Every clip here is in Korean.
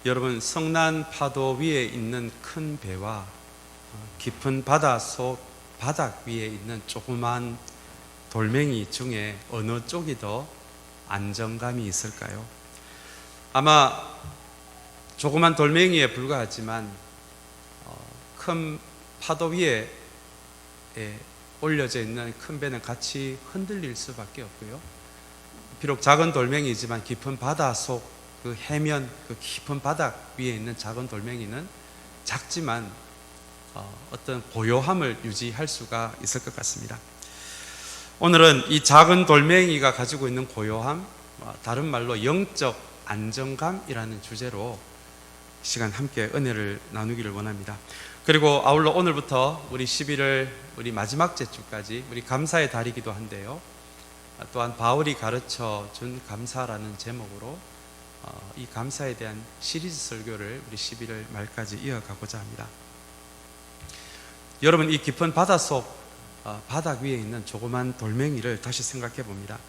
여러분, 성난 파도 위에 있는 큰 배와 깊은 바다 속 바닥 위에 있는 조그만 돌멩이 중에 어느 쪽이 더 안정감이 있을까요? 아마 조그만 돌멩이에 불과하지만 큰 파도 위에 올려져 있는 큰 배는 같이 흔들릴 수밖에 없고요. 비록 작은 돌멩이지만 깊은 바다 속 그 해면, 그 깊은 바닥 위에 있는 작은 돌멩이는 작지만 어떤 고요함을 유지할 수가 있을 것 같습니다. 오늘은 이 작은 돌멩이가 가지고 있는 고요함, 다른 말로 영적 안정감이라는 주제로 시간 함께 은혜를 나누기를 원합니다. 그리고 아울러 오늘부터 우리 11월 우리 마지막 주까지 우리 감사의 달이기도 한데요. 또한 바울이 가르쳐 준 감사라는 제목으로 이 감사에 대한 시리즈 설교를 우리 11월 말까지 이어가고자 합니다. 여러분, 이 깊은 바다 속 바닥 위에 있는 조그만 돌멩이를 다시 생각해 봅니다.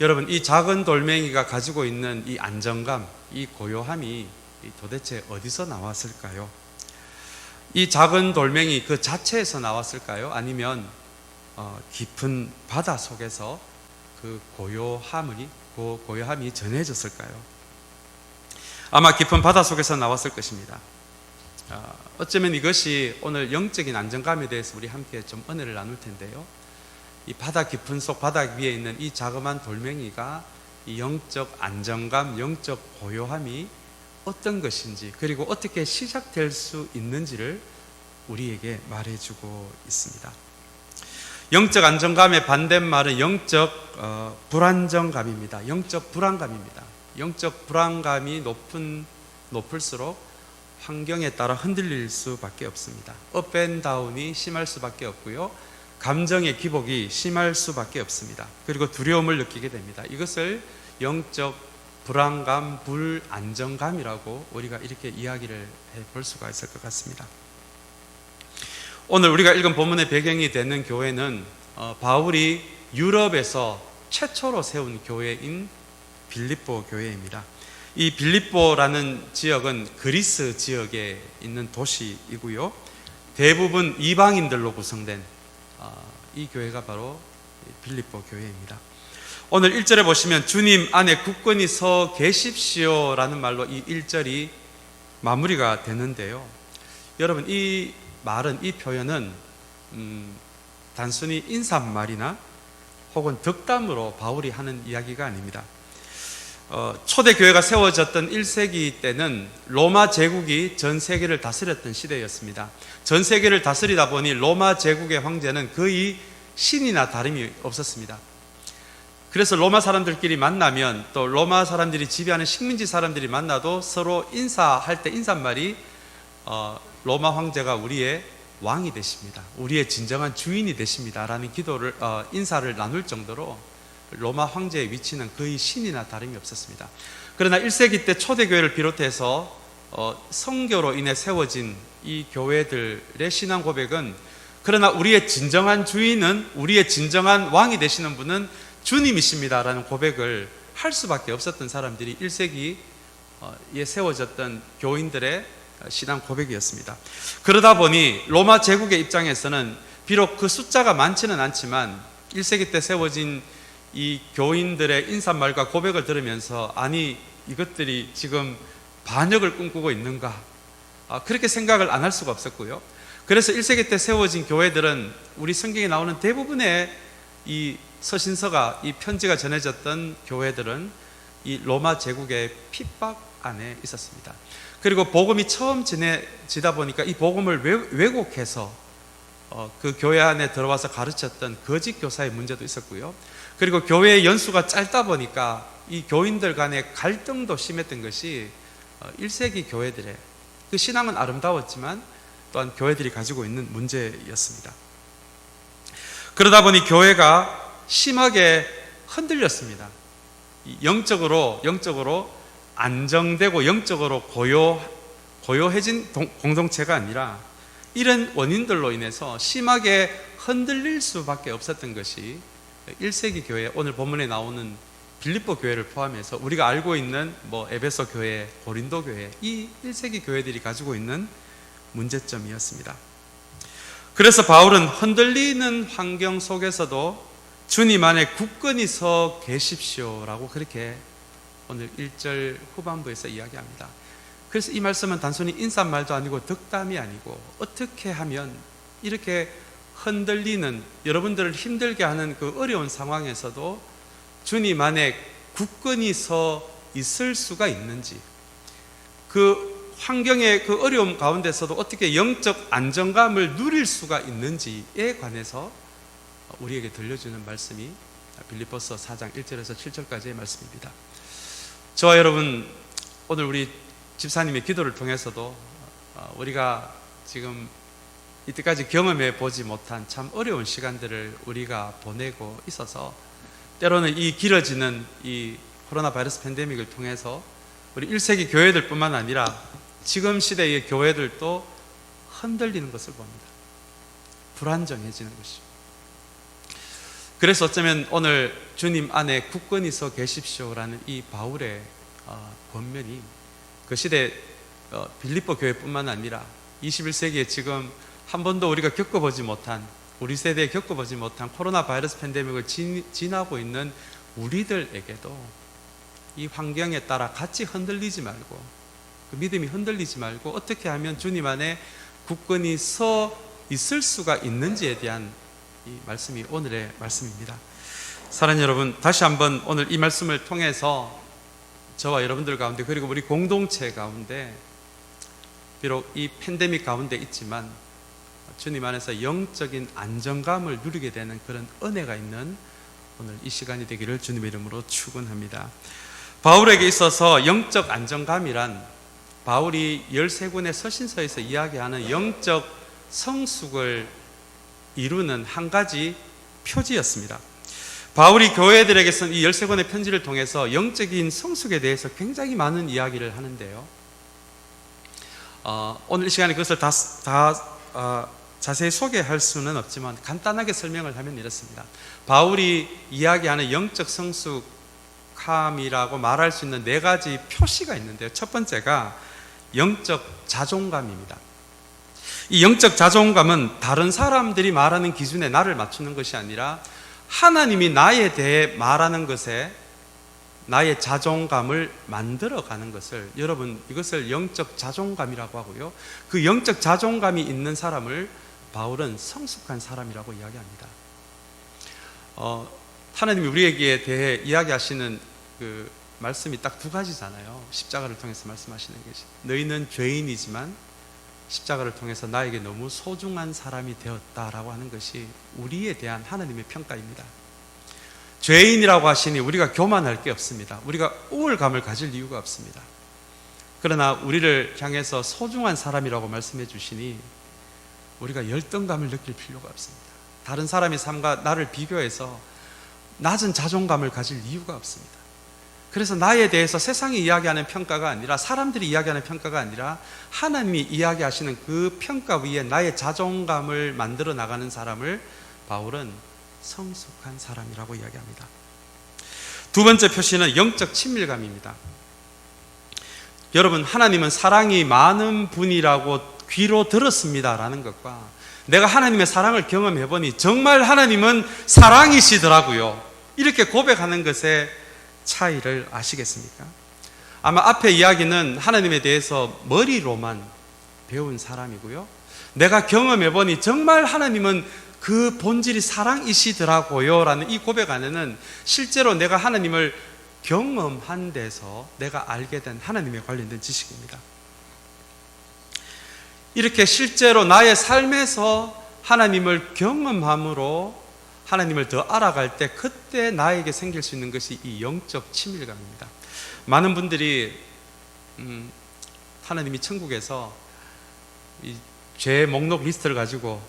여러분, 이 작은 돌멩이가 가지고 있는 이 안정감, 이 고요함이 도대체 어디서 나왔을까요? 이 작은 돌멩이 그 자체에서 나왔을까요? 아니면 깊은 바다 속에서 그 고요함이 전해졌을까요? 아마 깊은 바다 속에서 나왔을 것입니다. 어쩌면 이것이 오늘 영적인 안정감에 대해서 우리 함께 좀 은혜를 나눌 텐데요. 이 바다 깊은 속 바닥 위에 있는 이 자그마한 돌멩이가 이 영적 안정감, 영적 고요함이 어떤 것인지, 그리고 어떻게 시작될 수 있는지를 우리에게 말해주고 있습니다. 영적 안정감의 반대말은 영적 불안정감입니다. 영적 불안감입니다. 영적 불안감이 높을수록 환경에 따라 흔들릴 수밖에 없습니다. 업 앤 다운이 심할 수밖에 없고요. 감정의 기복이 심할 수밖에 없습니다. 그리고 두려움을 느끼게 됩니다. 이것을 영적 불안감, 불안정감이라고 우리가 이렇게 이야기를 해볼 수가 있을 것 같습니다. 오늘 우리가 읽은 본문의 배경이 되는 교회는 바울이 유럽에서 최초로 세운 교회인 빌립보 교회입니다. 이 빌립보라는 지역은 그리스 지역에 있는 도시이고요. 대부분 이방인들로 구성된 이 교회가 바로 빌립보 교회입니다. 오늘 1절에 보시면 주님 안에 굳건히 서 계십시오라는 말로 이 1절이 마무리가 되는데요. 여러분, 이 말은, 이 표현은 단순히 인사말이나 혹은 덕담으로 바울이 하는 이야기가 아닙니다. 초대교회가 세워졌던 1세기 때는 로마 제국이 전 세계를 다스렸던 시대였습니다. 전 세계를 다스리다 보니 로마 제국의 황제는 거의 신이나 다름이 없었습니다. 그래서 로마 사람들끼리 만나면, 또 로마 사람들이 지배하는 식민지 사람들이 만나도 서로 인사할 때 인사말이 로마 황제가 우리의 왕이 되십니다, 우리의 진정한 주인이 되십니다 라는 인사를 나눌 정도로 로마 황제의 위치는 거의 신이나 다름이 없었습니다. 그러나 1세기 때 초대교회를 비롯해서 성교로 인해 세워진 이 교회들의 신앙 고백은, 그러나 우리의 진정한 주인은, 우리의 진정한 왕이 되시는 분은 주님이십니다 라는 고백을 할 수밖에 없었던 사람들이 1세기에 세워졌던 교인들의 신앙 고백이었습니다. 그러다 보니 로마 제국의 입장에서는 비록 그 숫자가 많지는 않지만 1세기 때 세워진 이 교인들의 인사말과 고백을 들으면서, 아니 이것들이 지금 반역을 꿈꾸고 있는가, 그렇게 생각을 안 할 수가 없었고요. 그래서 1세기 때 세워진 교회들은 우리 성경에 나오는 대부분의 이 서신서가, 이 편지가 전해졌던 교회들은 이 로마 제국의 핍박 안에 있었습니다. 그리고 복음이 처음 전해지다 보니까 이 복음을 왜곡해서 그 교회 안에 들어와서 가르쳤던 거짓 교사의 문제도 있었고요. 그리고 교회의 연수가 짧다 보니까 이 교인들 간의 갈등도 심했던 것이 1세기 교회들의 그 신앙은 아름다웠지만 또한 교회들이 가지고 있는 문제였습니다. 그러다 보니 교회가 심하게 흔들렸습니다. 영적으로 안정되고 영적으로 고요해진 공동체가 아니라 이런 원인들로 인해서 심하게 흔들릴 수밖에 없었던 것이 1세기 교회, 오늘 본문에 나오는 빌립보 교회를 포함해서 우리가 알고 있는 에베소 교회, 고린도 교회, 이 1세기 교회들이 가지고 있는 문제점이었습니다. 그래서 바울은 흔들리는 환경 속에서도 주님 안에 굳건히 서 계십시오라고 그렇게 오늘 1절 후반부에서 이야기합니다. 그래서 이 말씀은 단순히 인사말도 아니고 덕담이 아니고 어떻게 하면 이렇게 흔들리는, 여러분들을 힘들게 하는 그 어려운 상황에서도 주님 안에 굳건히 서 있을 수가 있는지, 그 환경의 그 어려움 가운데서도 어떻게 영적 안정감을 누릴 수가 있는지에 관해서 우리에게 들려주는 말씀이 빌립보서 4장 1절에서 7절까지의 말씀입니다. 저와 여러분, 오늘 우리 집사님의 기도를 통해서도 우리가 지금 이때까지 경험해 보지 못한 참 어려운 시간들을 우리가 보내고 있어서 때로는 이 길어지는 이 코로나 바이러스 팬데믹을 통해서 우리 1세기 교회들뿐만 아니라 지금 시대의 교회들도 흔들리는 것을 봅니다. 불안정해지는 것이죠. 그래서 어쩌면 오늘 주님 안에 굳건히 서 계십시오라는 이 바울의 권면이 그 시대 빌립보 교회뿐만 아니라 21세기에 지금 한 번도 우리가 겪어보지 못한, 우리 세대에 겪어보지 못한 코로나 바이러스 팬데믹을 지나고 있는 우리들에게도 이 환경에 따라 같이 흔들리지 말고, 그 믿음이 흔들리지 말고 어떻게 하면 주님 안에 굳건히 서 있을 수가 있는지에 대한 이 말씀이 오늘의 말씀입니다. 사랑하는 여러분, 다시 한번 오늘 이 말씀을 통해서 저와 여러분들 가운데, 그리고 우리 공동체 가운데, 비록 이 팬데믹 가운데 있지만 주님 안에서 영적인 안정감을 누리게 되는 그런 은혜가 있는 오늘 이 시간이 되기를 주님의 이름으로 축원합니다. 바울에게 있어서 영적 안정감이란 바울이 13권의 서신서에서 이야기하는 영적 성숙을 이루는 한 가지 표지였습니다. 바울이 교회들에게 쓴 이 13권의 편지를 통해서 영적인 성숙에 대해서 굉장히 많은 이야기를 하는데요. 오늘 이 시간에 그것을 다 자세히 소개할 수는 없지만 간단하게 설명을 하면 이렇습니다. 바울이 이야기하는 영적 성숙함이라고 말할 수 있는 4가지 표시가 있는데요. 첫 번째가 영적 자존감입니다. 이 영적 자존감은 다른 사람들이 말하는 기준에 나를 맞추는 것이 아니라 하나님이 나에 대해 말하는 것에 나의 자존감을 만들어가는 것을, 여러분, 이것을 영적 자존감이라고 하고요. 그 영적 자존감이 있는 사람을 바울은 성숙한 사람이라고 이야기합니다. 하나님이 우리에게 대해 이야기하시는 그 말씀이 딱 2가지잖아요. 십자가를 통해서 말씀하시는 것이, 너희는 죄인이지만 십자가를 통해서 나에게 너무 소중한 사람이 되었다라고 하는 것이 우리에 대한 하나님의 평가입니다. 죄인이라고 하시니 우리가 교만할 게 없습니다. 우리가 우월감을 가질 이유가 없습니다. 그러나 우리를 향해서 소중한 사람이라고 말씀해 주시니 우리가 열등감을 느낄 필요가 없습니다. 다른 사람의 삶과 나를 비교해서 낮은 자존감을 가질 이유가 없습니다. 그래서 나에 대해서 세상이 이야기하는 평가가 아니라, 사람들이 이야기하는 평가가 아니라 하나님이 이야기하시는 그 평가 위에 나의 자존감을 만들어 나가는 사람을 바울은 성숙한 사람이라고 이야기합니다. 2번째 표시는 영적 친밀감입니다. 여러분, 하나님은 사랑이 많은 분이라고 귀로 들었습니다라는 것과 내가 하나님의 사랑을 경험해 보니 정말 하나님은 사랑이시더라고요, 이렇게 고백하는 것에 차이를 아시겠습니까? 아마 앞에 이야기는 하나님에 대해서 머리로만 배운 사람이고요, 내가 경험해 보니 정말 하나님은 그 본질이 사랑이시더라고요 라는 이 고백 안에는 실제로 내가 하나님을 경험한 데서 내가 알게 된 하나님에 관련된 지식입니다. 이렇게 실제로 나의 삶에서 하나님을 경험함으로 하나님을 더 알아갈 때, 그때 나에게 생길 수 있는 것이 이 영적 친밀감입니다. 많은 분들이 하나님이 천국에서 이 죄 목록 리스트를 가지고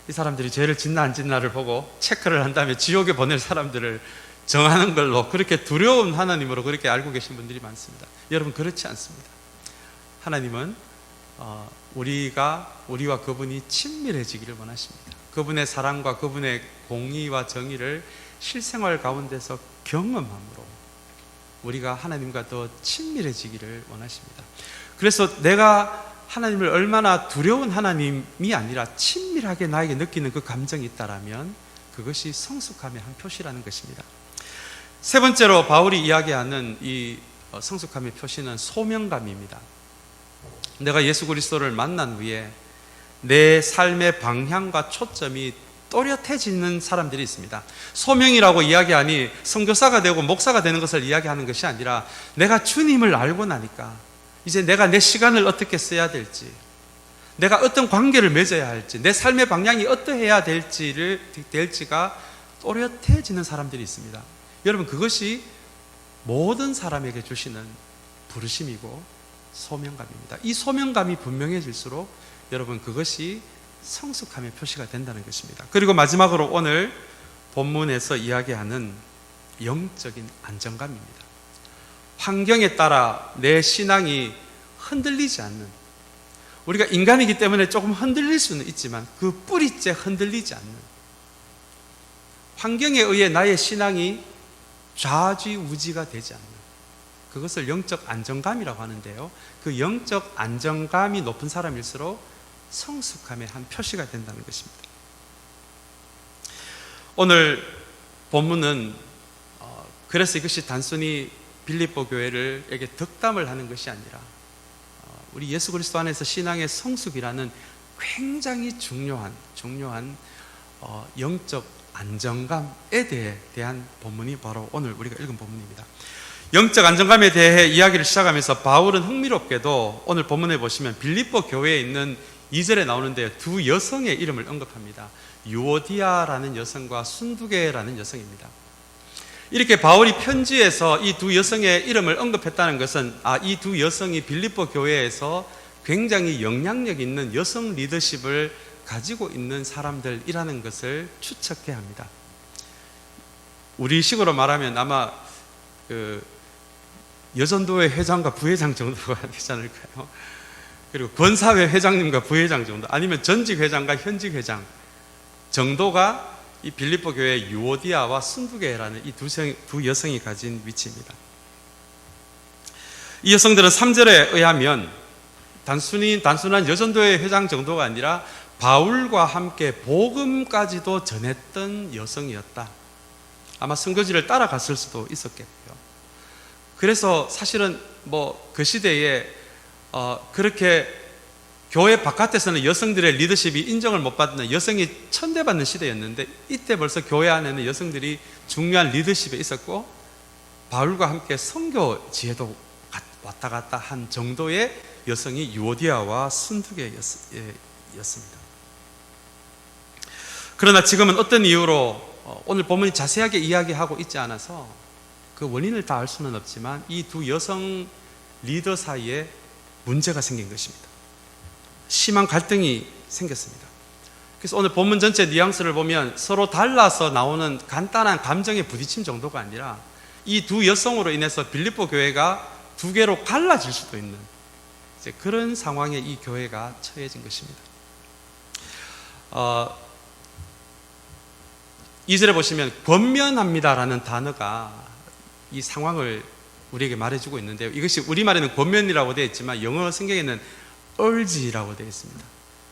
이 사람들이 죄를 짓나 안 짓나를 보고 체크를 한 다음에 지옥에 보낼 사람들을 정하는 걸로, 그렇게 두려운 하나님으로 그렇게 알고 계신 분들이 많습니다. 여러분, 그렇지 않습니다. 하나님은 우리와 그분이 친밀해지기를 원하십니다. 그분의 사랑과 그분의 공의와 정의를 실생활 가운데서 경험함으로 우리가 하나님과 더 친밀해지기를 원하십니다. 그래서 내가 하나님을 얼마나 두려운 하나님이 아니라 친밀하게 나에게 느끼는 그 감정이 있다라면 그것이 성숙함의 한 표시라는 것입니다. 세 번째로 바울이 이야기하는 이 성숙함의 표시는 소명감입니다. 내가 예수 그리스도를 만난 후에 내 삶의 방향과 초점이 또렷해지는 사람들이 있습니다. 소명이라고 이야기하니 선교사가 되고 목사가 되는 것을 이야기하는 것이 아니라 내가 주님을 알고 나니까 이제 내가 내 시간을 어떻게 써야 될지, 내가 어떤 관계를 맺어야 할지, 내 삶의 방향이 어떠해야 될지가 또렷해지는 사람들이 있습니다. 여러분, 그것이 모든 사람에게 주시는 부르심이고 소명감입니다. 이 소명감이 분명해질수록 여러분, 그것이 성숙함의 표시가 된다는 것입니다. 그리고 마지막으로 오늘 본문에서 이야기하는 영적인 안정감입니다. 환경에 따라 내 신앙이 흔들리지 않는, 우리가 인간이기 때문에 조금 흔들릴 수는 있지만 그 뿌리째 흔들리지 않는, 환경에 의해 나의 신앙이 좌지우지가 되지 않는, 그것을 영적 안정감이라고 하는데요, 그 영적 안정감이 높은 사람일수록 성숙함의 한 표시가 된다는 것입니다. 오늘 본문은 그래서 이것이 단순히 빌립보 교회에게 덕담을 하는 것이 아니라 우리 예수 그리스도 안에서 신앙의 성숙이라는 굉장히 중요한 영적 안정감에 대한 본문이 바로 오늘 우리가 읽은 본문입니다. 영적 안정감에 대해 이야기를 시작하면서 바울은 흥미롭게도 오늘 본문에 보시면 빌립보 교회에 있는 2절에 나오는데 두 여성의 이름을 언급합니다. 유오디아라는 여성과 순두계라는 여성입니다. 이렇게 바울이 편지에서 이 두 여성의 이름을 언급했다는 것은 이 두 여성이 빌립보 교회에서 굉장히 영향력 있는 여성 리더십을 가지고 있는 사람들이라는 것을 추측해야 합니다. 우리식으로 말하면 아마 여전도회 회장과 부회장 정도가 되지 않을까요? 그리고 권사회 회장님과 부회장 정도, 아니면 전직 회장과 현직 회장 정도가 이 빌립보 교회 유오디아와 순두계라는 이 두 여성이 가진 위치입니다. 이 여성들은 3절에 의하면 단순한 여전도회 회장 정도가 아니라 바울과 함께 복음까지도 전했던 여성이었다. 아마 선교지를 따라갔을 수도 있었겠고요. 그래서 사실은 그 시대에 그렇게 교회 바깥에서는 여성들의 리더십이 인정을 못 받는, 여성이 천대받는 시대였는데 이때 벌써 교회 안에는 여성들이 중요한 리더십에 있었고 바울과 함께 선교지에도 왔다 갔다 한 정도의 여성이 유오디아와 순두계였습니다. 그러나 지금은 어떤 이유로 오늘 본문이 자세하게 이야기하고 있지 않아서 그 원인을 다 알 수는 없지만 이 두 여성 리더 사이에 문제가 생긴 것입니다. 심한 갈등이 생겼습니다. 그래서 오늘 본문 전체 뉘앙스를 보면 서로 달라서 나오는 간단한 감정의 부딪힘 정도가 아니라 이 두 여성으로 인해서 빌립보 교회가 두 개로 갈라질 수도 있는 그런 상황에 이 교회가 처해진 것입니다. 2절에 보시면 권면합니다라는 단어가 이 상황을 우리에게 말해주고 있는데요, 이것이 우리말에는 권면이라고 되어 있지만 영어 성경에는 urge라고 되어 있습니다.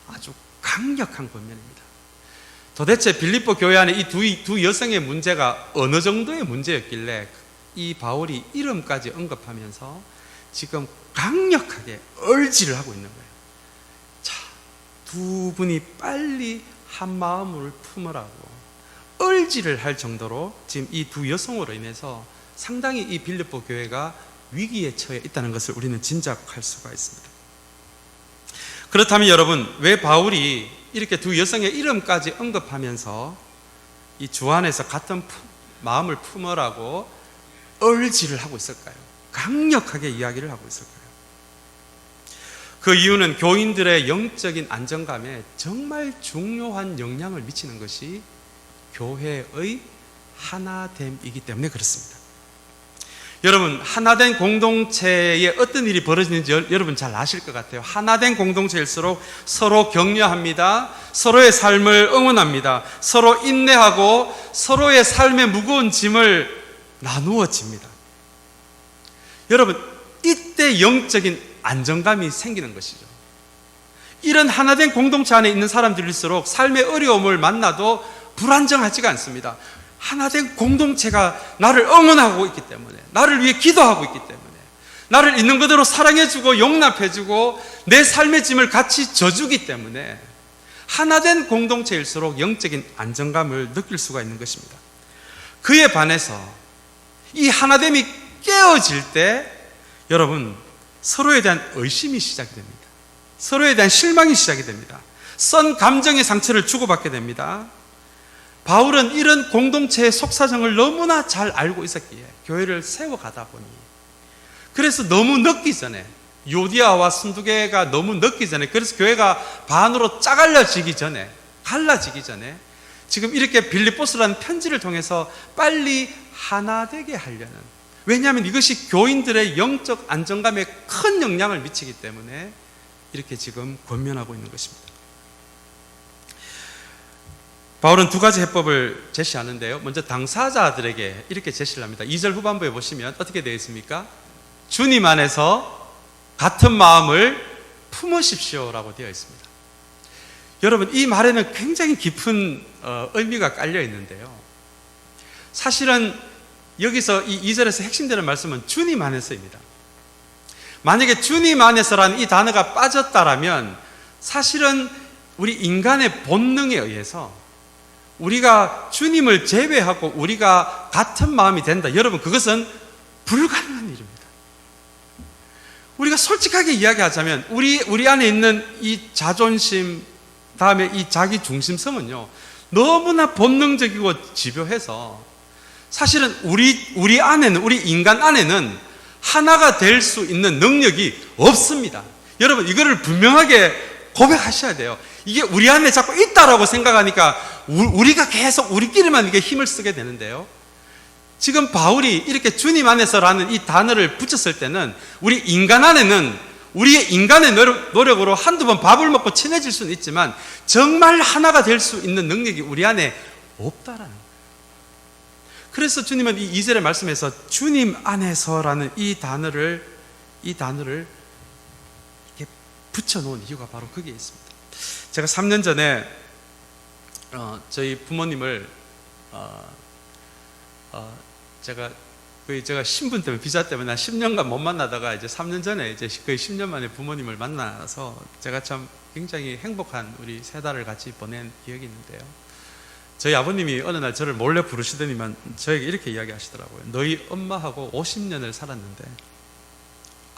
아주 강력한 권면입니다. 도대체 빌립보 교회 안에 이 두 여성의 문제가 어느 정도의 문제였길래 이 바울이 이름까지 언급하면서 지금 강력하게 urge를 하고 있는 거예요. 자, 두 분이 빨리 한 마음을 품으라고 urge를 할 정도로 지금 이 두 여성으로 인해서 상당히 이 빌립보 교회가 위기에 처해 있다는 것을 우리는 짐작할 수가 있습니다. 그렇다면 여러분, 왜 바울이 이렇게 두 여성의 이름까지 언급하면서 이 주 안에서 같은 마음을 품으라고 urge를 하고 있을까요? 강력하게 이야기를 하고 있을까요? 그 이유는 교인들의 영적인 안정감에 정말 중요한 영향을 미치는 것이 교회의 하나됨이기 때문에 그렇습니다. 여러분, 하나된 공동체에 어떤 일이 벌어지는지 여러분 잘 아실 것 같아요. 하나된 공동체일수록 서로 격려합니다. 서로의 삶을 응원합니다. 서로 인내하고 서로의 삶의 무거운 짐을 나누어 집니다. 여러분, 이때 영적인 안정감이 생기는 것이죠. 이런 하나된 공동체 안에 있는 사람들일수록 삶의 어려움을 만나도 불안정하지가 않습니다. 하나된 공동체가 나를 응원하고 있기 때문에, 나를 위해 기도하고 있기 때문에, 나를 있는 그대로 사랑해주고 용납해주고 내 삶의 짐을 같이 져주기 때문에 하나된 공동체일수록 영적인 안정감을 느낄 수가 있는 것입니다. 그에 반해서 이 하나됨이 깨어질 때 여러분, 서로에 대한 의심이 시작이 됩니다. 서로에 대한 실망이 시작이 됩니다. 선 감정의 상처를 주고받게 됩니다. 바울은 이런 공동체의 속사정을 너무나 잘 알고 있었기에 교회를 세워가다 보니, 그래서 너무 늦기 전에, 요디아와 순두개가 너무 늦기 전에, 그래서 교회가 반으로 짜갈려지기 전에, 갈라지기 전에 지금 이렇게 빌립보스라는 편지를 통해서 빨리 하나 되게 하려는, 왜냐하면 이것이 교인들의 영적 안정감에 큰 영향을 미치기 때문에 이렇게 지금 권면하고 있는 것입니다. 바울은 두 가지 해법을 제시하는데요. 먼저 당사자들에게 이렇게 제시를 합니다. 2절 후반부에 보시면 어떻게 되어 있습니까? 주님 안에서 같은 마음을 품으십시오라고 되어 있습니다. 여러분, 이 말에는 굉장히 깊은 의미가 깔려 있는데요. 사실은 여기서 이 2절에서 핵심되는 말씀은 주님 안에서입니다. 만약에 주님 안에서라는 이 단어가 빠졌다라면 사실은 우리 인간의 본능에 의해서 우리가 주님을 제외하고 우리가 같은 마음이 된다. 여러분, 그것은 불가능한 일입니다. 우리가 솔직하게 이야기하자면 우리 안에 있는 이 자존심, 다음에 이 자기 중심성은요, 너무나 본능적이고 집요해서 사실은 우리 안에는, 우리 인간 안에는 하나가 될 수 있는 능력이 없습니다. 여러분, 이거를 분명하게 고백하셔야 돼요. 이게 우리 안에 자꾸 있다라고 생각하니까 우리가 계속 우리끼리만 이게 힘을 쓰게 되는데요. 지금 바울이 이렇게 주님 안에서라는 이 단어를 붙였을 때는 우리 인간 안에는 우리의 인간의 노력으로 한두 번 밥을 먹고 친해질 수는 있지만 정말 하나가 될 수 있는 능력이 우리 안에 없다라는 거예요. 그래서 주님은 이 2절의 말씀에서 주님 안에서라는 이 단어를 이렇게 붙여놓은 이유가 바로 거기에 있습니다. 제가 3년 전에 저희 부모님을 제가 신분 때문에, 비자 때문에 한 10년간 못 만나다가 이제 3년 전에 이제 거의 10년 만에 부모님을 만나서 제가 참 굉장히 행복한 우리 세 달을 같이 보낸 기억이 있는데요. 저희 아버님이 어느 날 저를 몰래 부르시더니만 저에게 이렇게 이야기하시더라고요. 너희 엄마하고 50년을 살았는데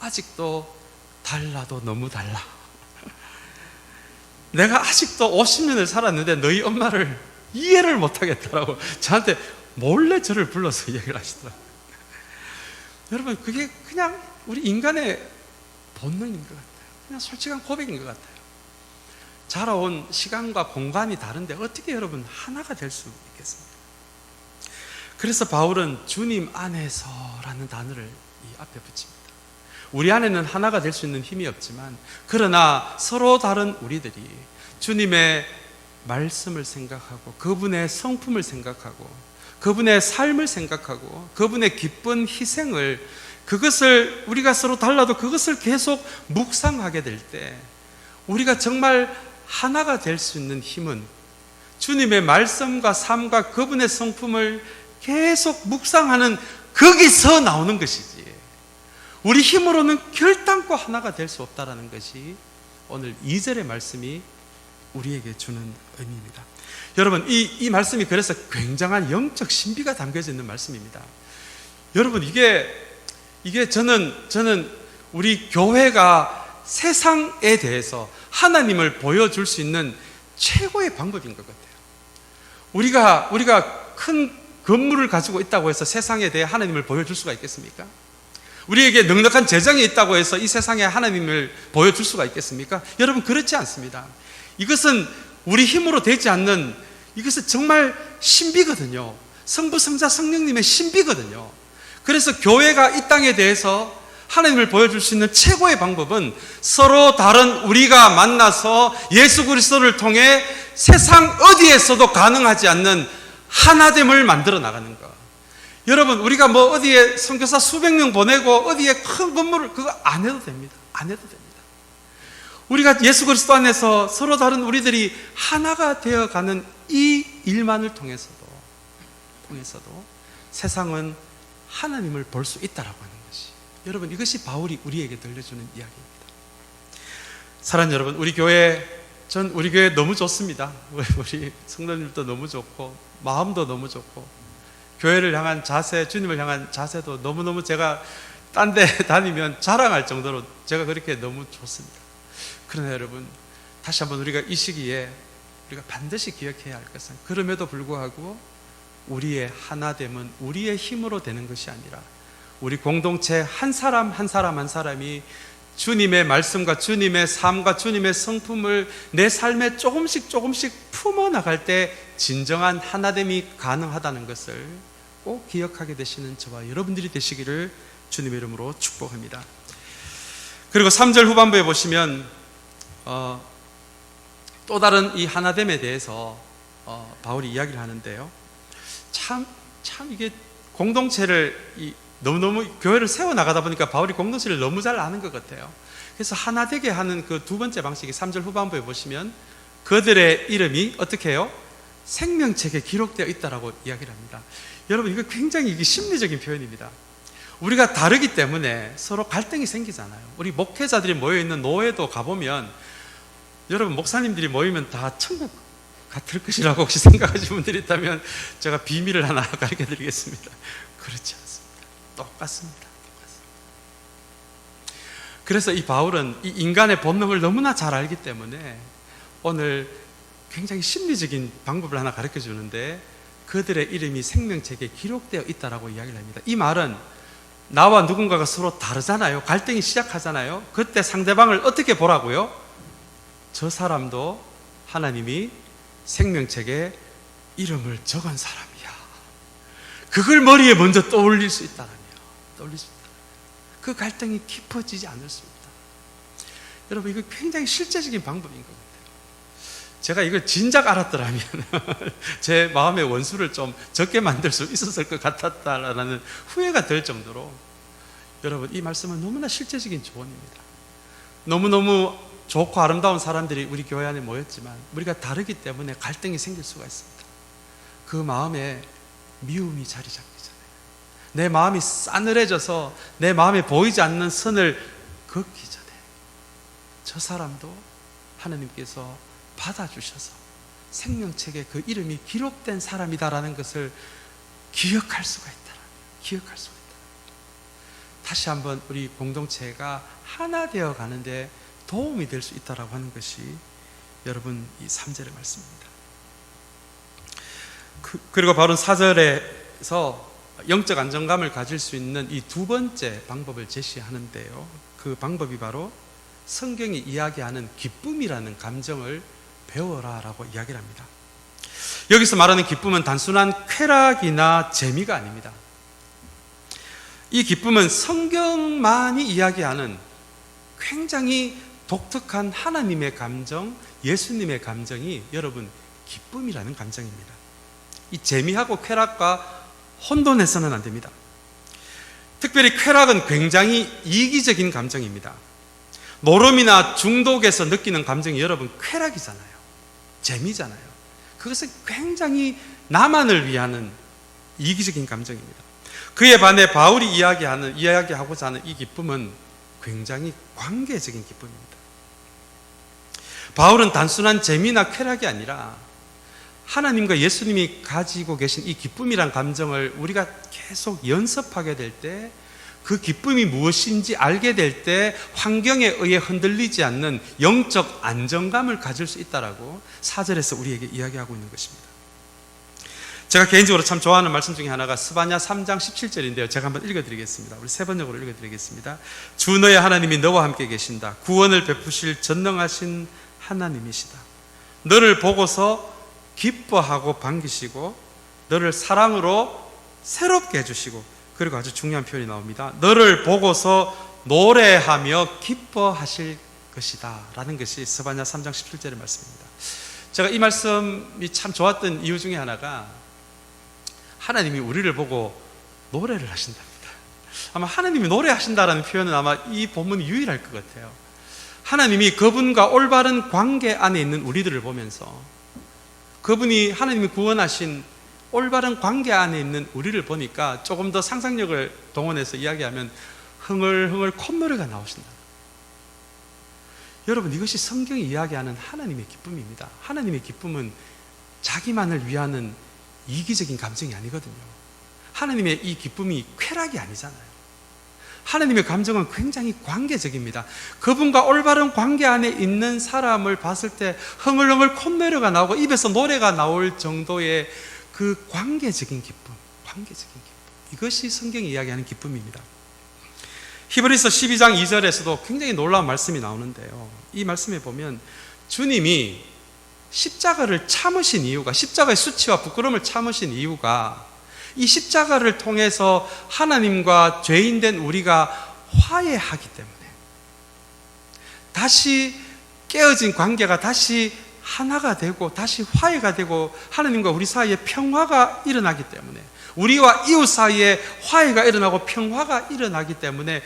아직도 달라도 너무 달라. 내가 아직도 50년을 살았는데 너희 엄마를 이해를 못하겠다라고 저한테 몰래 저를 불러서 이야기를 하시더라고요. 여러분, 그게 그냥 우리 인간의 본능인 것 같아요. 그냥 솔직한 고백인 것 같아요. 자라온 시간과 공간이 다른데 어떻게 여러분 하나가 될 수 있겠습니까? 그래서 바울은 주님 안에서라는 단어를 이 앞에 붙입니다. 우리 안에는 하나가 될 수 있는 힘이 없지만, 그러나 서로 다른 우리들이 주님의 말씀을 생각하고 그분의 성품을 생각하고 그분의 삶을 생각하고 그분의 기쁜 희생을, 그것을 우리가 서로 달라도 그것을 계속 묵상하게 될 때 우리가 정말 하나가 될 수 있는 힘은 주님의 말씀과 삶과 그분의 성품을 계속 묵상하는 거기서 나오는 것이지, 우리 힘으로는 결단코 하나가 될 수 없다는 것이 오늘 2절의 말씀이 우리에게 주는 의미입니다. 여러분, 이 말씀이 그래서 굉장한 영적 신비가 담겨져 있는 말씀입니다. 여러분, 이게 저는 우리 교회가 세상에 대해서 하나님을 보여줄 수 있는 최고의 방법인 것 같아요. 우리가 큰 건물을 가지고 있다고 해서 세상에 대해 하나님을 보여줄 수가 있겠습니까? 우리에게 넉넉한 재정이 있다고 해서 이 세상에 하나님을 보여줄 수가 있겠습니까? 여러분, 그렇지 않습니다. 이것은 우리 힘으로 되지 않는, 이것은 정말 신비거든요. 성부, 성자, 성령님의 신비거든요. 그래서 교회가 이 땅에 대해서 하나님을 보여줄 수 있는 최고의 방법은 서로 다른 우리가 만나서 예수 그리스도를 통해 세상 어디에서도 가능하지 않는 하나됨을 만들어 나가는 것. 여러분, 우리가 뭐 어디에 선교사 수백 명 보내고 어디에 큰 건물을 그거 안 해도 됩니다. 안 해도 됩니다. 우리가 예수 그리스도 안에서 서로 다른 우리들이 하나가 되어가는 이 일만을 통해서도 세상은 하나님을 볼 수 있다라고 하는 것이, 여러분, 이것이 바울이 우리에게 들려주는 이야기입니다. 사랑하는 여러분, 우리 교회 너무 좋습니다. 우리 성도님들도 너무 좋고 마음도 너무 좋고 교회를 향한 자세, 주님을 향한 자세도 너무너무 제가 딴 데 다니면 자랑할 정도로 제가 그렇게 너무 좋습니다. 그러나 여러분, 다시 한번 우리가 이 시기에 우리가 반드시 기억해야 할 것은, 그럼에도 불구하고 우리의 하나됨은 우리의 힘으로 되는 것이 아니라 우리 공동체 한 사람 한 사람이 주님의 말씀과 주님의 삶과 주님의 성품을 내 삶에 조금씩 품어나갈 때 진정한 하나됨이 가능하다는 것을 꼭 기억하게 되시는 저와 여러분들이 되시기를 주님의 이름으로 축복합니다. 그리고 3절 후반부에 보시면 또 다른 이 하나됨에 대해서 바울이 이야기를 하는데요. 참 이게 공동체를 너무너무 교회를 세워나가다 보니까 바울이 공동체를 너무 잘 아는 것 같아요. 그래서 하나 되게 하는 그 두 번째 방식이 3절 후반부에 보시면 그들의 이름이 어떻게 해요? 생명책에 기록되어 있다라고 이야기를 합니다. 여러분, 이거 굉장히 이게 심리적인 표현입니다. 우리가 다르기 때문에 서로 갈등이 생기잖아요. 우리 목회자들이 모여있는 노회도 가보면 여러분, 목사님들이 모이면 다 천국 같을 것이라고 혹시 생각하시는 분들이 있다면 제가 비밀을 하나 가르쳐 드리겠습니다. 그렇지 않습니다. 똑같습니다. 그래서 이 바울은 이 인간의 본능을 너무나 잘 알기 때문에 오늘 굉장히 심리적인 방법을 하나 가르쳐 주는데, 그들의 이름이 생명책에 기록되어 있다라고 이야기를 합니다. 이 말은 나와 누군가가 서로 다르잖아요. 갈등이 시작하잖아요. 그때 상대방을 어떻게 보라고요? 저 사람도 하나님이 생명책에 이름을 적은 사람이야. 그걸 머리에 먼저 떠올릴 수 있다라며. 그 갈등이 깊어지지 않을 수 있다. 여러분, 이거 굉장히 실제적인 방법인 것 같아요. 제가 이걸 진작 알았더라면 제 마음의 원수를 좀 적게 만들 수 있었을 것 같았다라는 후회가 될 정도로, 여러분, 이 말씀은 너무나 실제적인 조언입니다. 너무너무 좋고 아름다운 사람들이 우리 교회 안에 모였지만 우리가 다르기 때문에 갈등이 생길 수가 있습니다. 그 마음에 미움이 자리 잡기 전에, 내 마음이 싸늘해져서 내 마음에 보이지 않는 선을 긋기 전에 저 사람도 하나님께서 받아주셔서 생명책에 그 이름이 기록된 사람이다라는 것을 기억할 수가 있다. 다시 한번 우리 공동체가 하나 되어 가는데 도움이 될 수 있다라고 하는 것이 여러분 이 3절의 말씀입니다. 그리고 바로 4절에서 영적 안정감을 가질 수 있는 이 두 번째 방법을 제시하는데요. 그 방법이 바로 성경이 이야기하는 기쁨이라는 감정을 배워라라고 이야기를 합니다. 여기서 말하는 기쁨은 단순한 쾌락이나 재미가 아닙니다. 이 기쁨은 성경만이 이야기하는 굉장히 독특한 하나님의 감정, 예수님의 감정이 여러분 기쁨이라는 감정입니다. 이 재미하고 쾌락과 혼돈해서는 안 됩니다. 특별히 쾌락은 굉장히 이기적인 감정입니다. 노름이나 중독에서 느끼는 감정이 여러분 쾌락이잖아요. 재미잖아요. 그것은 굉장히 나만을 위하는 이기적인 감정입니다. 그에 반해 바울이 이야기하고자 하는 이 기쁨은 굉장히 관계적인 기쁨입니다. 바울은 단순한 재미나 쾌락이 아니라 하나님과 예수님이 가지고 계신 이 기쁨이란 감정을 우리가 계속 연습하게 될 때, 그 기쁨이 무엇인지 알게 될 때 환경에 의해 흔들리지 않는 영적 안정감을 가질 수 있다라고 4절에서 우리에게 이야기하고 있는 것입니다. 제가 개인적으로 참 좋아하는 말씀 중에 하나가 스바냐 3장 17절인데요. 제가 한번 읽어드리겠습니다. 우리 세 번역으로 읽어드리겠습니다. 주 너의 하나님이 너와 함께 계신다. 구원을 베푸실 전능하신 하나님이시다. 너를 보고서 기뻐하고 반기시고 너를 사랑으로 새롭게 해주시고 그리고 아주 중요한 표현이 나옵니다. 너를 보고서 노래하며 기뻐하실 것이다 라는 것이 스바냐 3장 17절의 말씀입니다. 제가 이 말씀이 참 좋았던 이유 중에 하나가 하나님이 우리를 보고 노래를 하신답니다. 아마 하나님이 노래하신다라는 표현은 아마 이 본문이 유일할 것 같아요. 하나님이 그분과 올바른 관계 안에 있는 우리들을 보면서 그분이 하나님이 구원하신 올바른 관계 안에 있는 우리를 보니까 조금 더 상상력을 동원해서 이야기하면 흥얼흥얼 콧노래가 나오신다. 여러분, 이것이 성경이 이야기하는 하나님의 기쁨입니다. 하나님의 기쁨은 자기만을 위하는 이기적인 감정이 아니거든요. 하나님의 이 기쁨이 쾌락이 아니잖아요. 하나님의 감정은 굉장히 관계적입니다. 그분과 올바른 관계 안에 있는 사람을 봤을 때 흥얼흥얼 콧노래가 나오고 입에서 노래가 나올 정도의 그 관계적인 기쁨, 이것이 성경이 이야기하는 기쁨입니다. 히브리서 12장 2절에서도 굉장히 놀라운 말씀이 나오는데요. 이 말씀에 보면 주님이 십자가를 참으신 이유가, 십자가의 수치와 부끄러움을 참으신 이유가 이 십자가를 통해서 하나님과 죄인된 우리가 화해하기 때문에, 다시 깨어진 관계가 다시 하나가 되고 다시 화해가 되고 하나님과 우리 사이에 평화가 일어나기 때문에, 우리와 이웃 사이에 화해가 일어나고 평화가 일어나기 때문에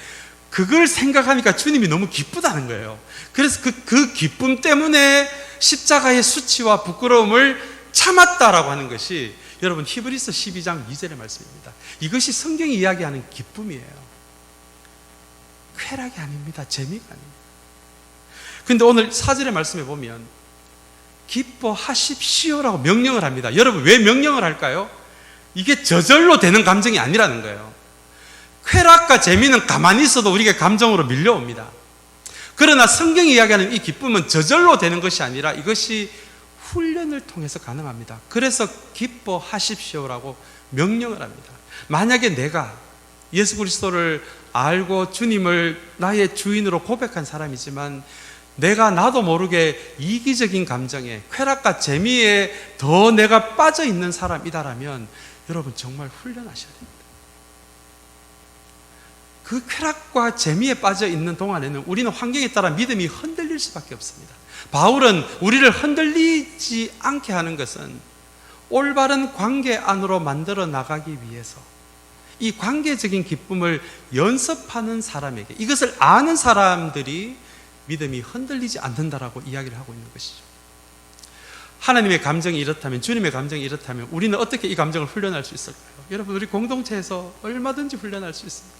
그걸 생각하니까 주님이 너무 기쁘다는 거예요. 그래서 그 기쁨 때문에 십자가의 수치와 부끄러움을 참았다라고 하는 것이 여러분 히브리서 12장 2절의 말씀입니다. 이것이 성경이 이야기하는 기쁨이에요. 쾌락이 아닙니다. 재미가 아닙니다. 그런데 오늘 4절의 말씀에 보면 기뻐하십시오라고 명령을 합니다. 여러분, 왜 명령을 할까요? 이게 저절로 되는 감정이 아니라는 거예요. 쾌락과 재미는 가만히 있어도 우리가 감정으로 밀려옵니다. 그러나 성경이 이야기하는 이 기쁨은 저절로 되는 것이 아니라 이것이 훈련을 통해서 가능합니다. 그래서 기뻐하십시오라고 명령을 합니다. 만약에 내가 예수 그리스도를 알고 주님을 나의 주인으로 고백한 사람이지만 내가 나도 모르게 이기적인 감정에, 쾌락과 재미에 더 내가 빠져 있는 사람이다라면 여러분 정말 훈련하셔야 됩니다. 그 쾌락과 재미에 빠져 있는 동안에는 우리는 환경에 따라 믿음이 흔들릴 수밖에 없습니다. 바울은 우리를 흔들리지 않게 하는 것은 올바른 관계 안으로 만들어 나가기 위해서 이 관계적인 기쁨을 연습하는 사람에게, 이것을 아는 사람들이 믿음이 흔들리지 않는다라고 이야기를 하고 있는 것이죠. 하나님의 감정이 이렇다면, 주님의 감정이 이렇다면 우리는 어떻게 이 감정을 훈련할 수 있을까요? 여러분, 우리 공동체에서 얼마든지 훈련할 수 있습니다.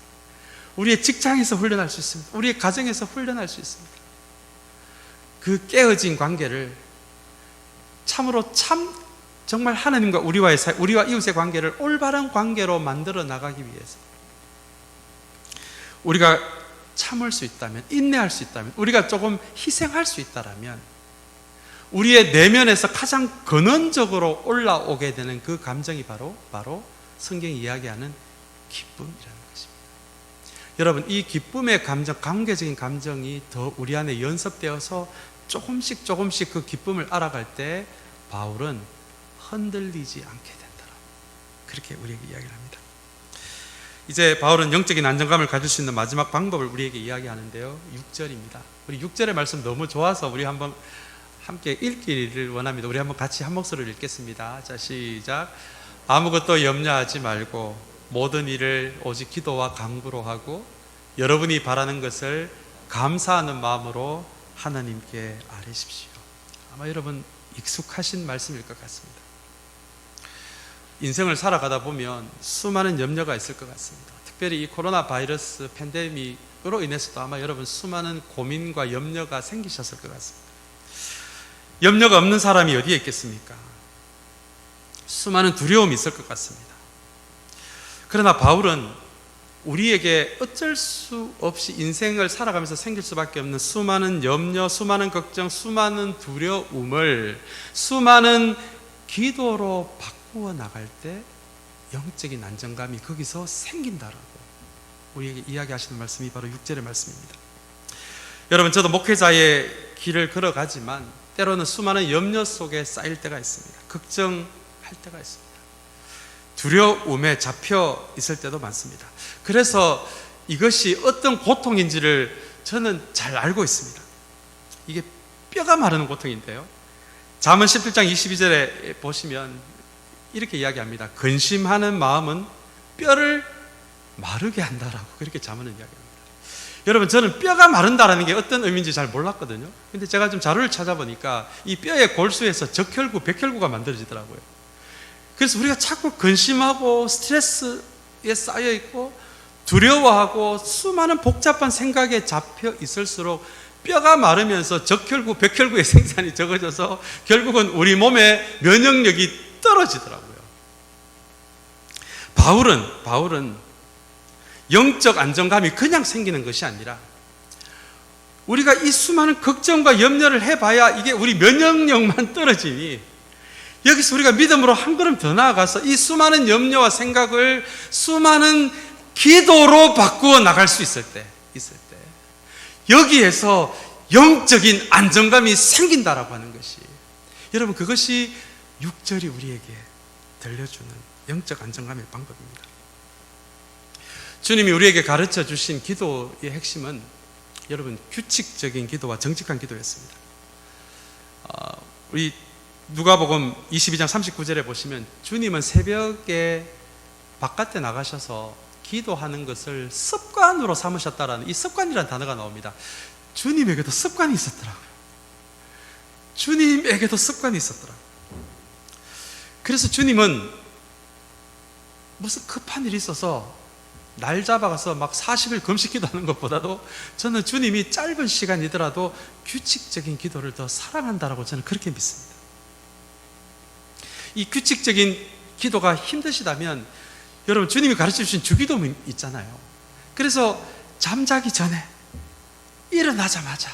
우리의 직장에서 훈련할 수 있습니다. 우리의 가정에서 훈련할 수 있습니다. 그 깨어진 관계를 참으로 정말 하나님과 우리와 이웃의 관계를 올바른 관계로 만들어 나가기 위해서 우리가 참을 수 있다면, 인내할 수 있다면, 우리가 조금 희생할 수 있다면 우리의 내면에서 가장 근원적으로 올라오게 되는 그 감정이 바로 성경이 이야기하는 기쁨이라는 것입니다. 여러분, 이 기쁨의 감정, 관계적인 감정이 더 우리 안에 연습되어서 조금씩 그 기쁨을 알아갈 때 바울은 흔들리지 않게 된다. 그렇게 우리에게 이야기를 합니다. 이제 바울은 영적인 안정감을 가질 수 있는 마지막 방법을 우리에게 이야기하는데요. 6절입니다. 우리 6절의 말씀 너무 좋아서 우리 한번 함께 읽기를 원합니다. 우리 한번 같이 한 목소리로 읽겠습니다. 자, 시작. 아무것도 염려하지 말고 모든 일을 오직 기도와 간구로 하고 여러분이 바라는 것을 감사하는 마음으로 하나님께 아뢰십시오. 아마 여러분 익숙하신 말씀일 것 같습니다. 인생을 살아가다 보면 수많은 염려가 있을 것 같습니다. 특별히 이 코로나 바이러스 팬데믹으로 인해서도 아마 여러분 수많은 고민과 염려가 생기셨을 것 같습니다. 염려가 없는 사람이 어디에 있겠습니까? 수많은 두려움이 있을 것 같습니다. 그러나 바울은 우리에게 어쩔 수 없이 인생을 살아가면서 생길 수밖에 없는 수많은 염려, 수많은 걱정, 수많은 두려움을 수많은 기도로 바꾸어 나갈 때 영적인 안정감이 거기서 생긴다라고 우리에게 이야기하시는 말씀이 바로 6절의 말씀입니다. 여러분, 저도 목회자의 길을 걸어가지만 때로는 수많은 염려 속에 쌓일 때가 있습니다. 걱정할 때가 있습니다. 두려움에 잡혀 있을 때도 많습니다. 그래서 이것이 어떤 고통인지를 저는 잘 알고 있습니다. 이게 뼈가 마르는 고통인데요. 잠언 17장 22절에 보시면 이렇게 이야기합니다. 근심하는 마음은 뼈를 마르게 한다라고 그렇게 잠언은 이야기합니다. 여러분, 저는 뼈가 마른다라는 게 어떤 의미인지 잘 몰랐거든요. 근데 제가 좀 자료를 찾아보니까 이 뼈의 골수에서 적혈구, 백혈구가 만들어지더라고요. 그래서 우리가 자꾸 근심하고 스트레스에 쌓여 있고 두려워하고 수많은 복잡한 생각에 잡혀 있을수록 뼈가 마르면서 적혈구, 백혈구의 생산이 적어져서 결국은 우리 몸의 면역력이 떨어지더라고요. 바울은 영적 안정감이 그냥 생기는 것이 아니라 우리가 이 수많은 걱정과 염려를 해봐야 이게 우리 면역력만 떨어지니 여기서 우리가 믿음으로 한 걸음 더 나아가서 이 수많은 염려와 생각을 수많은 기도로 바꾸어 나갈 수 있을 때 여기에서 영적인 안정감이 생긴다라고 하는 것이, 여러분, 그것이 6절이 우리에게 들려주는 영적 안정감의 방법입니다. 주님이 우리에게 가르쳐 주신 기도의 핵심은 여러분 규칙적인 기도와 정직한 기도였습니다. 우리 누가복음 22장 39절에 보시면 주님은 새벽에 바깥에 나가셔서 기도하는 것을 습관으로 삼으셨다라는, 이 습관이라는 단어가 나옵니다. 주님에게도 습관이 있었더라고요. 주님에게도 습관이 있었더라고요. 그래서 주님은 무슨 급한 일이 있어서 날 잡아가서 막 40일 금식 기도하는 것보다도 저는 주님이 짧은 시간이더라도 규칙적인 기도를 더 사랑한다라고 저는 그렇게 믿습니다. 이 규칙적인 기도가 힘드시다면 여러분, 주님이 가르쳐 주신 주기도 있잖아요. 그래서 잠자기 전에 일어나자마자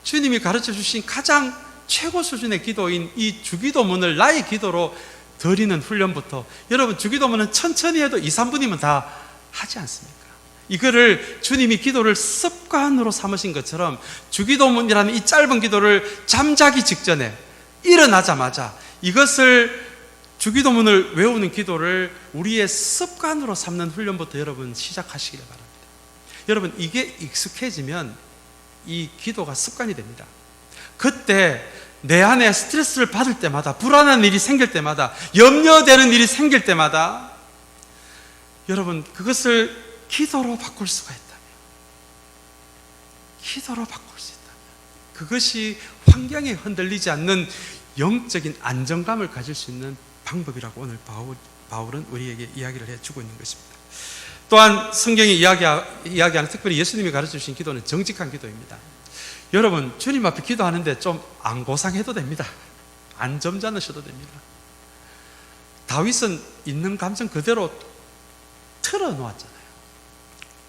주님이 가르쳐 주신 가장 최고 수준의 기도인 이 주기도문을 나의 기도로 드리는 훈련부터, 여러분 주기도문은 천천히 해도 2, 3분이면 다 하지 않습니까? 이거를 주님이 기도를 습관으로 삼으신 것처럼 주기도문이라는 이 짧은 기도를 잠자기 직전에 일어나자마자 이것을 주기도문을 외우는 기도를 우리의 습관으로 삼는 훈련부터 여러분 시작하시길 바랍니다. 여러분, 이게 익숙해지면 이 기도가 습관이 됩니다. 그때 내 안에 스트레스를 받을 때마다, 불안한 일이 생길 때마다, 염려되는 일이 생길 때마다 여러분 그것을 기도로 바꿀 수가 있다면, 기도로 바꿀 수 있다면 그것이 환경에 흔들리지 않는 영적인 안정감을 가질 수 있는 방법이라고 오늘 바울은 우리에게 이야기를 해주고 있는 것입니다. 또한 성경이 이야기하는, 특별히 예수님이 가르쳐주신 기도는 정직한 기도입니다. 여러분, 주님 앞에 기도하는데 좀 안 고상해도 됩니다. 안 점잖으셔도 됩니다. 다윗은 있는 감정 그대로 틀어놓았잖아요.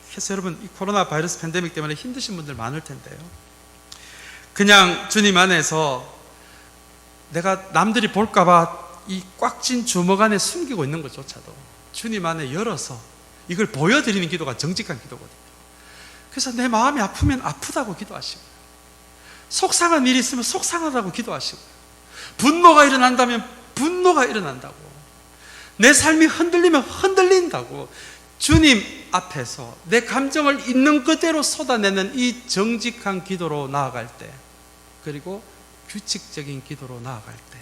그래서 여러분, 이 코로나 바이러스 팬데믹 때문에 힘드신 분들 많을 텐데요, 그냥 주님 안에서 내가 남들이 볼까봐 이 꽉 쥔 주먹 안에 숨기고 있는 것조차도 주님 안에 열어서 이걸 보여드리는 기도가 정직한 기도거든요. 그래서 내 마음이 아프면 아프다고 기도하시고, 속상한 일이 있으면 속상하다고 기도하시고, 분노가 일어난다면 분노가 일어난다고, 내 삶이 흔들리면 흔들린다고 주님 앞에서 내 감정을 있는 그대로 쏟아내는 이 정직한 기도로 나아갈 때, 그리고 규칙적인 기도로 나아갈 때,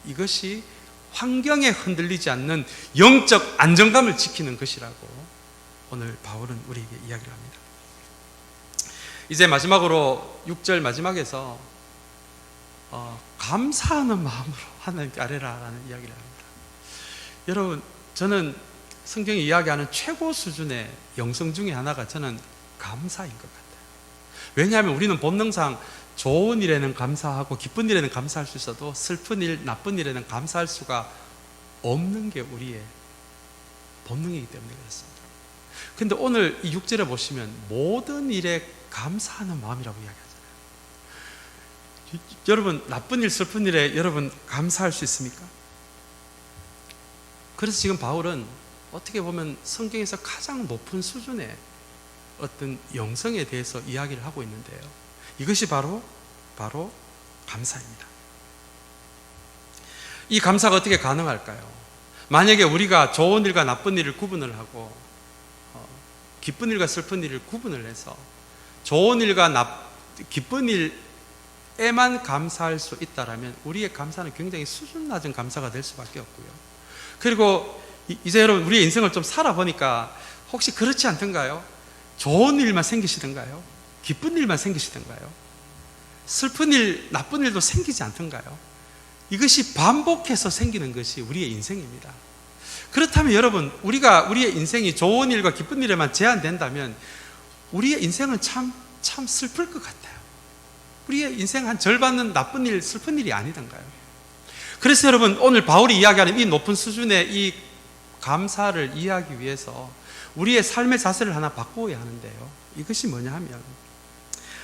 이것이 환경에 흔들리지 않는 영적 안정감을 지키는 것이라고 오늘 바울은 우리에게 이야기를 합니다. 이제 마지막으로 6절 마지막에서 감사하는 마음으로 하나님께 아뢰라라는 이야기를 합니다. 여러분, 저는 성경이 이야기하는 최고 수준의 영성 중에 하나가 저는 감사인 것 같아요. 왜냐하면 우리는 본능상 좋은 일에는 감사하고 기쁜 일에는 감사할 수 있어도 슬픈 일, 나쁜 일에는 감사할 수가 없는 게 우리의 본능이기 때문에 그렇습니다. 그런데 오늘 이 6절에 보시면 모든 일에 감사하는 마음이라고 이야기하잖아요. 여러분, 나쁜 일, 슬픈 일에 여러분 감사할 수 있습니까? 그래서 지금 바울은 어떻게 보면 성경에서 가장 높은 수준의 어떤 영성에 대해서 이야기를 하고 있는데요, 이것이 바로 감사입니다. 이 감사가 어떻게 가능할까요? 만약에 우리가 좋은 일과 나쁜 일을 구분을 하고 기쁜 일과 슬픈 일을 구분을 해서 좋은 일과 기쁜 일에만 감사할 수 있다라면 우리의 감사는 굉장히 수준 낮은 감사가 될 수밖에 없고요. 그리고 이제 여러분, 우리의 인생을 좀 살아보니까 혹시 그렇지 않던가요? 좋은 일만 생기시던가요? 기쁜 일만 생기시던가요? 슬픈 일, 나쁜 일도 생기지 않던가요? 이것이 반복해서 생기는 것이 우리의 인생입니다. 그렇다면 여러분, 우리의 인생이 좋은 일과 기쁜 일에만 제한된다면 우리의 인생은 참 슬플 것 같아요. 우리의 인생 한 절반은 나쁜 일, 슬픈 일이 아니던가요? 그래서 여러분, 오늘 바울이 이야기하는 이 높은 수준의 이 감사를 이해하기 위해서 우리의 삶의 자세를 하나 바꾸어야 하는데요. 이것이 뭐냐 하면,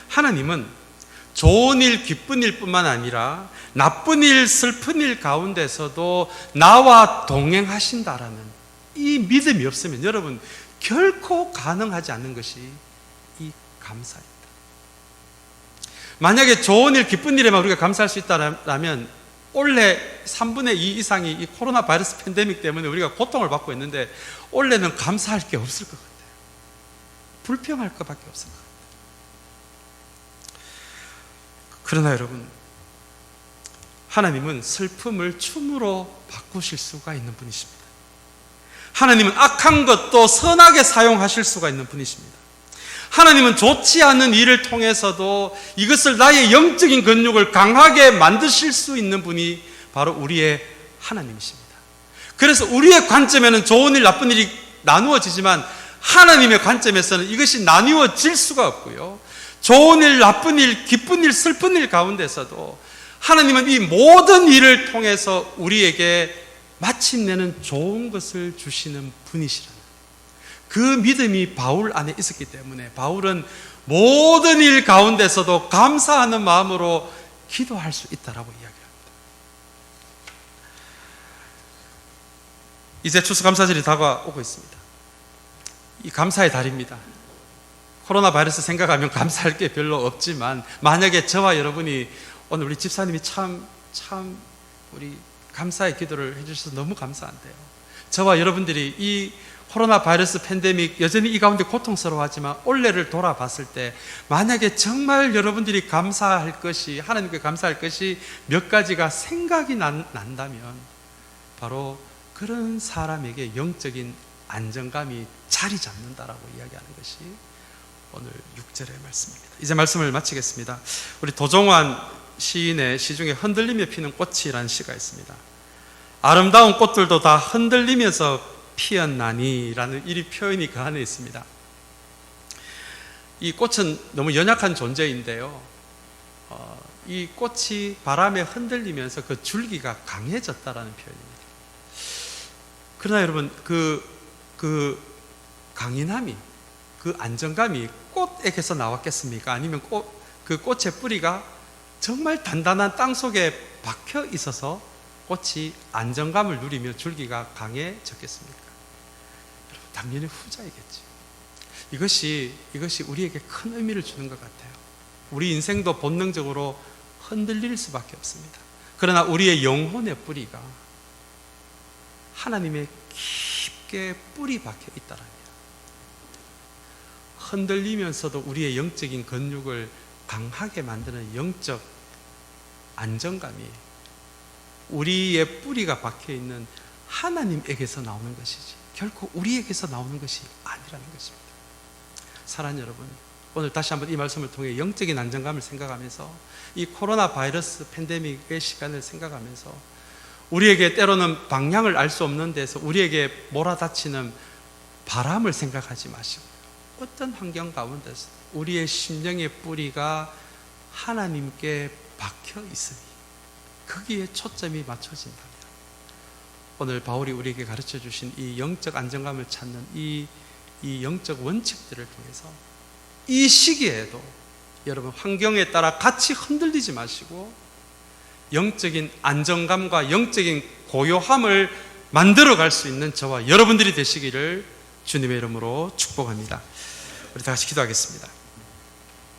하나님은 좋은 일, 기쁜 일뿐만 아니라 나쁜 일, 슬픈 일 가운데서도 나와 동행하신다라는 이 믿음이 없으면 여러분 결코 가능하지 않는 것이 이 감사입니다. 만약에 좋은 일, 기쁜 일에만 우리가 감사할 수 있다면 올해 3분의 2 이상이 이 코로나 바이러스 팬데믹 때문에 우리가 고통을 받고 있는데 올해는 감사할 게 없을 것 같아요. 불평할 것밖에 없을 것 같아요. 그러나 여러분, 하나님은 슬픔을 춤으로 바꾸실 수가 있는 분이십니다. 하나님은 악한 것도 선하게 사용하실 수가 있는 분이십니다. 하나님은 좋지 않은 일을 통해서도 이것을 나의 영적인 근육을 강하게 만드실 수 있는 분이 바로 우리의 하나님이십니다. 그래서 우리의 관점에는 좋은 일, 나쁜 일이 나누어지지만 하나님의 관점에서는 이것이 나누어질 수가 없고요. 좋은 일, 나쁜 일, 기쁜 일, 슬픈 일 가운데서도 하나님은 이 모든 일을 통해서 우리에게 마침내는 좋은 것을 주시는 분이시라는 그 믿음이 바울 안에 있었기 때문에 바울은 모든 일 가운데서도 감사하는 마음으로 기도할 수 있다라고 이야기합니다. 이제 추수감사절이 다가오고 있습니다. 이 감사의 달입니다. 코로나 바이러스 생각하면 감사할 게 별로 없지만 만약에 저와 여러분이 오늘 우리 집사님이 참 우리 감사의 기도를 해주셔서 너무 감사한데요. 저와 여러분들이 이 코로나 바이러스 팬데믹 여전히 이 가운데 고통스러워하지만 올해를 돌아봤을 때 만약에 정말 여러분들이 감사할 것이, 하나님께 감사할 것이 몇 가지가 생각이 난다면 바로 그런 사람에게 영적인 안정감이 자리 잡는다라고 이야기하는 것이 오늘 6절의 말씀입니다. 이제 말씀을 마치겠습니다. 우리 도종환 시인의 시 중에 흔들리며 피는 꽃이라는 시가 있습니다. 아름다운 꽃들도 다 흔들리면서 피었나니 라는 이 표현이 그 안에 있습니다. 이 꽃은 너무 연약한 존재인데요, 이 꽃이 바람에 흔들리면서 그 줄기가 강해졌다라는 표현입니다. 그러나 여러분, 그 강인함이, 그 안정감이 꽃에게서 나왔겠습니까? 아니면 그 꽃의 뿌리가 정말 단단한 땅 속에 박혀 있어서 꽃이 안정감을 누리며 줄기가 강해졌겠습니까? 여러분, 당연히 후자이겠죠. 이것이 우리에게 큰 의미를 주는 것 같아요. 우리 인생도 본능적으로 흔들릴 수밖에 없습니다. 그러나 우리의 영혼의 뿌리가 하나님의 깊게 뿌리 박혀 있다라면 흔들리면서도 우리의 영적인 근육을 강하게 만드는 영적 안정감이 우리의 뿌리가 박혀있는 하나님에게서 나오는 것이지 결코 우리에게서 나오는 것이 아니라는 것입니다. 사랑하는 여러분, 오늘 다시 한번 이 말씀을 통해 영적인 안정감을 생각하면서 이 코로나 바이러스 팬데믹의 시간을 생각하면서 우리에게 때로는 방향을 알 수 없는 데서 우리에게 몰아닥치는 바람을 생각하지 마시고 어떤 환경 가운데서 우리의 심령의 뿌리가 하나님께 박혀 있으니 거기에 초점이 맞춰진다면 오늘 바울이 우리에게 가르쳐 주신 이 영적 안정감을 찾는 이 영적 원칙들을 통해서 이 시기에도 여러분 환경에 따라 같이 흔들리지 마시고 영적인 안정감과 영적인 고요함을 만들어갈 수 있는 저와 여러분들이 되시기를 주님의 이름으로 축복합니다. 우리 다 같이 기도하겠습니다.